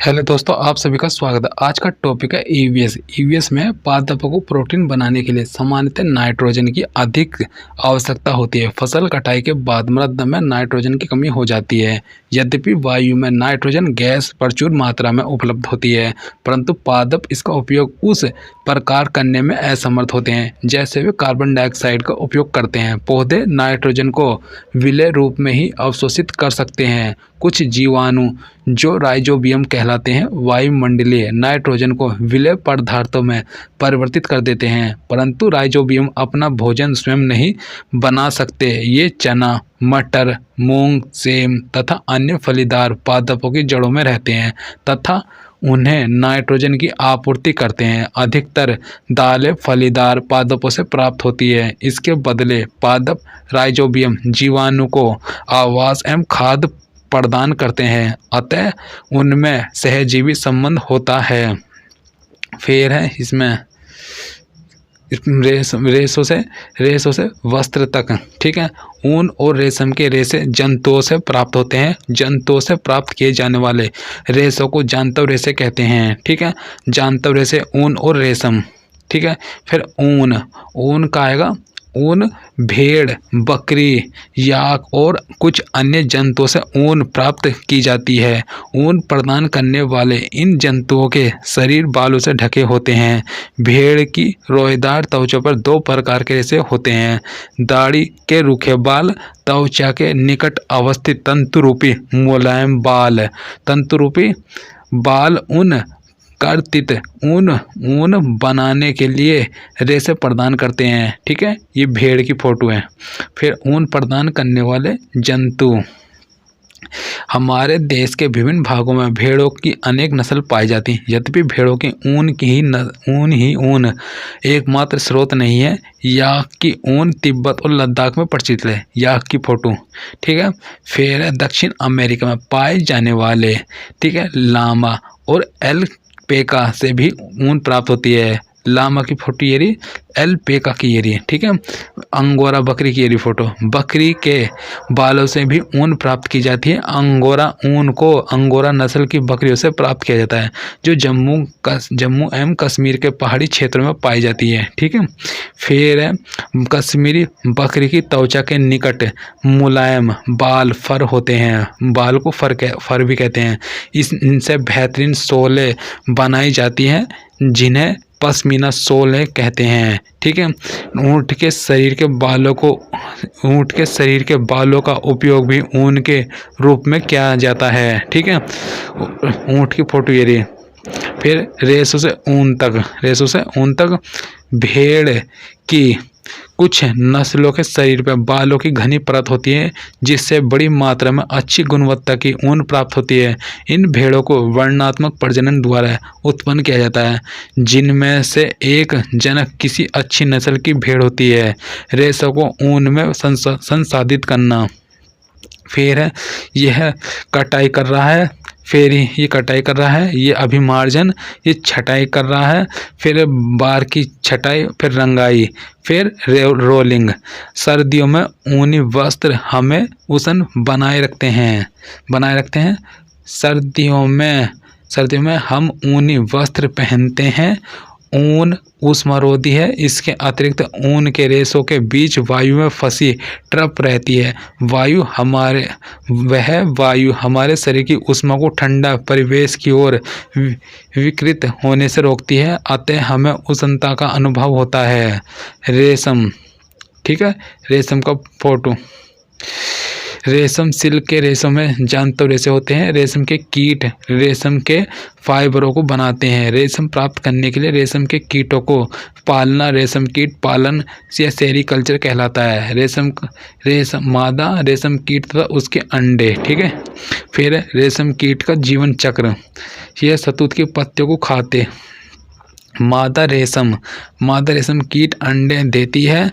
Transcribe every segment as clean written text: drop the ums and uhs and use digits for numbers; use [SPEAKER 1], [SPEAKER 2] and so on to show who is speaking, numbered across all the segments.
[SPEAKER 1] Hello दोस्तों, आप सभी का स्वागत है। आज का टॉपिक है ईवीएस। ईवीएस में पादपों को प्रोटीन बनाने के लिए सामान्यतः नाइट्रोजन की अधिक आवश्यकता होती है। फसल कटाई के बाद मृदा में नाइट्रोजन की कमी हो जाती है। यद्यपि वायु में नाइट्रोजन गैस प्रचुर मात्रा में उपलब्ध होती है, परंतु पादप इसका उपयोग उस प्रकार करने में असमर्थ होते हैं जैसे वे कार्बन डाइऑक्साइड का उपयोग करते हैं। पौधे नाइट्रोजन को विलेय रूप में ही अवशोषित कर सकते हैं। कुछ जीवाणु जो राइजोबियम कहलाते हैं वायुमंडलीय नाइट्रोजन को विलेय पदार्थों में परिवर्तित कर देते हैं, परंतु राइजोबियम अपना भोजन स्वयं नहीं बना सकते। ये चना, मटर, मूंग, सेम तथा अन्य फलीदार पादपों की जड़ों में रहते हैं तथा उन्हें नाइट्रोजन की आपूर्ति करते हैं। अधिकतर दालें फलीदार पादपों से प्राप्त होती है। इसके बदले पादप राइजोबियम जीवाणु को आवास एवं खाद्य प्रदान करते हैं, अतः उनमें सहजीवी संबंध होता है। फिर है इसमें रेशों से वस्त्र तक। ठीक है, ऊन और रेशम के रेशे जंतुओं से प्राप्त होते हैं। जंतुओं से प्राप्त किए जाने वाले रेशों को जांतव रेशे कहते हैं। ठीक है, जांतव रेशे ऊन और रेशम। ठीक है, फिर ऊन का आएगा ऊन भेड़, बकरी, याक और कुछ अन्य जंतुओं से ऊन प्राप्त की जाती है। ऊन प्रदान करने वाले इन जंतुओं के शरीर बालों से ढके होते हैं। भेड़ की रोएदार त्वचा पर दो प्रकार के रेशे होते हैं। दाढ़ी के रूखे बाल, त्वचा के निकट अवस्थित तंतुरूपी मुलायम बाल। तंतुरूपी बाल ऊन कर्तित ऊन बनाने के लिए रेशे प्रदान करते हैं। ठीक है, ये भेड़ की फोटो है। फिर ऊन प्रदान करने वाले जंतु। हमारे देश के विभिन्न भागों में भेड़ों की अनेक नस्ल पाई जाती हैं। यद्यपि भेड़ों की ऊन एकमात्र स्रोत नहीं है। याक की ऊन तिब्बत और लद्दाख में प्रचलित है। याक की फोटो। ठीक है, फिर दक्षिण अमेरिका में पाए जाने वाले, ठीक है, लामा और एल्पेका से भी ऊन प्राप्त होती है। लामा की फोटो ये रही, एल्पेका की ये रही। ठीक है, अंगोरा बकरी की ये रही फोटो। बकरी के बालों से भी ऊन प्राप्त की जाती है। अंगोरा ऊन को अंगोरा नस्ल की बकरियों से प्राप्त किया जाता है, जो जम्मू एवं कश्मीर के पहाड़ी क्षेत्रों में पाई जाती है। ठीक है, फिर कश्मीरी बकरी की त्वचा के निकट मुलायम बाल फर होते हैं। बाल को फर भी कहते हैं। इनसे बेहतरीन सोलें बनाई जाती हैं जिन्हें पश्मीना सोलें कहते हैं। ठीक है, ऊँट के शरीर के बालों का उपयोग भी ऊन के रूप में किया जाता है। ठीक है, ऊँट की फोटो ये रही। फिर रेशों से ऊन तक भेड़ की कुछ नस्लों के शरीर पर बालों की घनी परत होती है, जिससे बड़ी मात्रा में अच्छी गुणवत्ता की ऊन प्राप्त होती है। इन भेड़ों को वर्णात्मक प्रजनन द्वारा उत्पन्न किया जाता है, जिनमें से एक जनक किसी अच्छी नस्ल की भेड़ होती है। रेशों को ऊन में संसाधित करना। फिर यह कटाई कर रहा है। फिर ये कटाई कर रहा है, ये अभिमार्जन, ये छटाई कर रहा है। फिर बार की छटाई, फिर रंगाई, फिर रोलिंग। सर्दियों में ऊनी वस्त्र हमें उष्ण बनाए रखते हैं। सर्दियों में हम ऊनी वस्त्र पहनते हैं। ऊन ऊष्मारोधी है। इसके अतिरिक्त ऊन के रेशों के बीच वायु में फंसी ट्रप रहती है। वायु हमारे शरीर की ऊष्मा को ठंडा परिवेश की ओर विकृत होने से रोकती है, अतः हमें उष्णता का अनुभव होता है। रेशम। ठीक है, रेशम का फोटो। रेशम सिल्क के रेशों में जांतव रेशे होते हैं। रेशम के कीट रेशम के फाइबरों को बनाते हैं। रेशम प्राप्त करने के लिए रेशम के कीटों को पालना रेशम कीट पालन या सेरीकल्चर कहलाता है। मादा रेशम कीट तथा उसके अंडे। ठीक है, फिर रेशम कीट का जीवन चक्र। यह शहतूत की पत्तियों को खाते। मादा रेशम कीट अंडे देती है,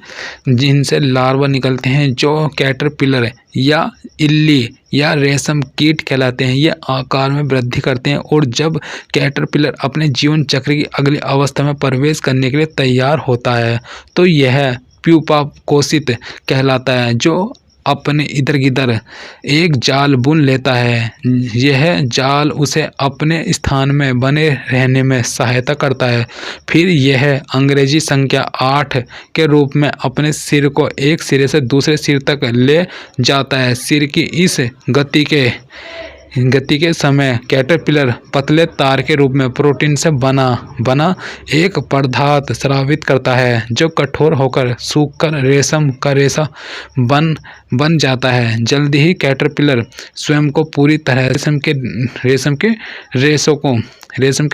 [SPEAKER 1] जिनसे लार्वा निकलते हैं, जो कैटरपिलर या इल्ली या रेशम कीट कहलाते हैं। ये आकार में वृद्धि करते हैं और जब कैटरपिलर अपने जीवन चक्र की अगली अवस्था में प्रवेश करने के लिए तैयार होता है तो यह प्यूपा कोशित कहलाता है, जो अपने इधर गिधर एक जाल बुन लेता है। यह जाल उसे अपने स्थान में बने रहने में सहायता करता है। फिर यह अंग्रेजी संख्या 8 के रूप में अपने सिर को एक सिरे से दूसरे सिर तक ले जाता है। सिर की इस गति के समय कैटरपिलर पतले तार के रूप में प्रोटीन से बना एक पदार्थ स्रावित करता है, जो कठोर होकर सूखकर रेशम का रेशा बन जाता है। जल्दी ही कैटरपिलर स्वयं को पूरी तरह रेशम के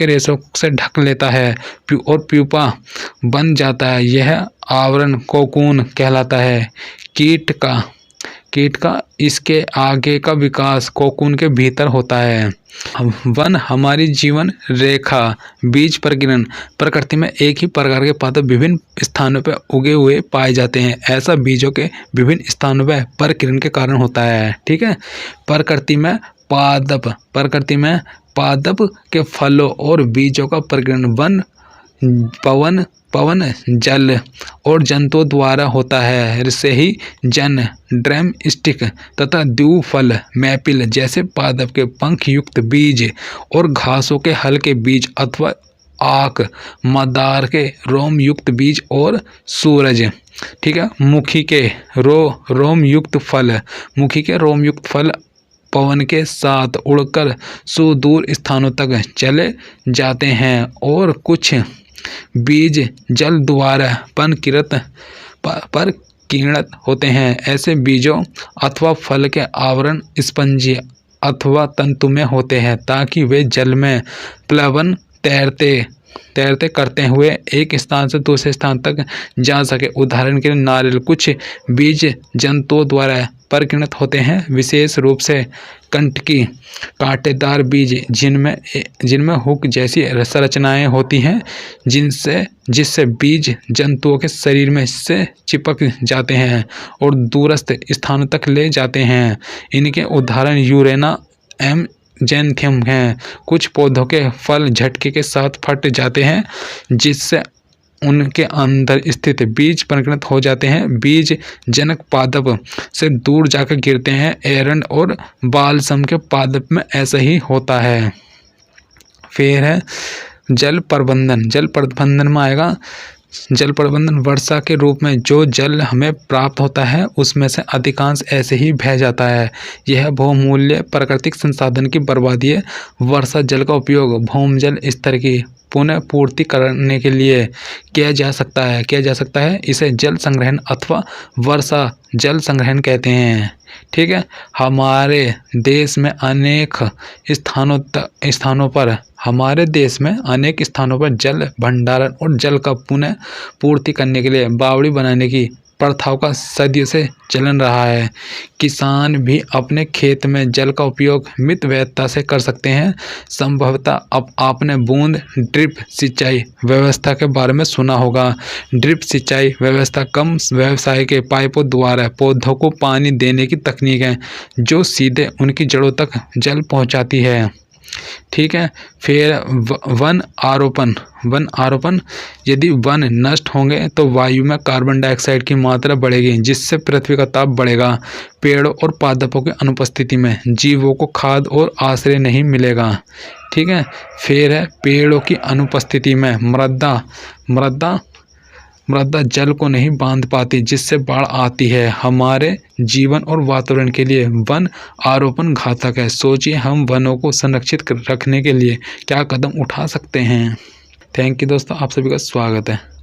[SPEAKER 1] रेशों से ढक लेता है और प्यूपा बन जाता है। यह आवरण कोकून कहलाता है। कीट का इसके आगे का विकास कोकून के भीतर होता है। वन हमारी जीवन रेखा। बीज प्रकीर्णन। प्रकृति में एक ही प्रकार के पादप विभिन्न स्थानों पर उगे हुए पाए जाते हैं। ऐसा बीजों के विभिन्न स्थानों पर प्रकीर्णन के कारण होता है। ठीक है। प्रकृति में पादप के फलों और बीजों का प्रकीर्णन पवन जल और जंतुओं द्वारा होता है। इससे ही जन ड्रम स्टिक तथा द्विफल मैपिल जैसे पादप के पंख युक्त बीज और घासों के हल्के बीज अथवा आक मदार के रोम युक्त बीज और सूरज, ठीक है, मुखी के रोम युक्त फल पवन के साथ उड़कर सुदूर स्थानों तक चले जाते हैं और कुछ बीज जल द्वारा परिकीर्णित होते हैं। ऐसे बीजों अथवा फल के आवरण स्पंजी अथवा तंतु में होते हैं ताकि वे जल में प्लवन तैरते करते हुए एक स्थान से दूसरे स्थान तक जा सके। उदाहरण के लिए नारियल कुछ बीज जंतुओं द्वारा परिकीर्णित होते हैं, विशेष रूप से कंटकी कांटेदार बीज जिनमें हुक जैसी संरचनाएं होती हैं जिससे बीज जंतुओं के शरीर में से चिपक जाते हैं और दूरस्थ स्थानों तक ले जाते हैं। इनके उदाहरण यूरेना जैंथियम हैं। कुछ पौधों के फल झटके के साथ फट जाते हैं जिससे उनके अंदर स्थित बीज परिणत हो जाते हैं। बीज जनक पादप से दूर जाकर गिरते हैं। एरंड और बालसम के पादप में ऐसा ही होता है। फिर है जल प्रबंधन में आएगा। जल प्रबंधन वर्षा के रूप में जो जल हमें प्राप्त होता है उसमें से अधिकांश ऐसे ही बह जाता है। यह बहुमूल्य प्राकृतिक संसाधन की बर्बादी है। वर्षा जल का उपयोग भूमजल स्तर की पुनः पूर्ति करने के लिए किया जा सकता है। इसे जल संग्रहण अथवा वर्षा जल संग्रहण कहते हैं। ठीक है। हमारे देश में अनेक स्थानों पर जल भंडारण और जल का पुनः पूर्ति करने के लिए बावड़ी बनाने की प्रथाओं का सदियों से चलन रहा है। किसान भी अपने खेत में जल का उपयोग मित वैधता से कर सकते हैं। संभवतः अब आपने बूंद ड्रिप सिंचाई व्यवस्था के बारे में सुना होगा। ड्रिप सिंचाई व्यवस्था कम व्यवसाय के पाइपों द्वारा पौधों को पानी देने की तकनीक है जो सीधे उनकी जड़ों तक जल पहुंचाती है। ठीक है। फिर वन आरोपण। यदि वन नष्ट होंगे तो वायु में कार्बन डाइऑक्साइड की मात्रा बढ़ेगी जिससे पृथ्वी का ताप बढ़ेगा। पेड़ों और पादपों की अनुपस्थिति में जीवों को खाद्य और आश्रय नहीं मिलेगा। ठीक है। फिर है पेड़ों की अनुपस्थिति में मृदा जल को नहीं बांध पाती जिससे बाढ़ आती है। हमारे जीवन और वातावरण के लिए वन आरोपण घातक है। सोचिए हम वनों को संरक्षित रखने के लिए क्या कदम उठा सकते हैं। थैंक यू दोस्तों, आप सभी का स्वागत है।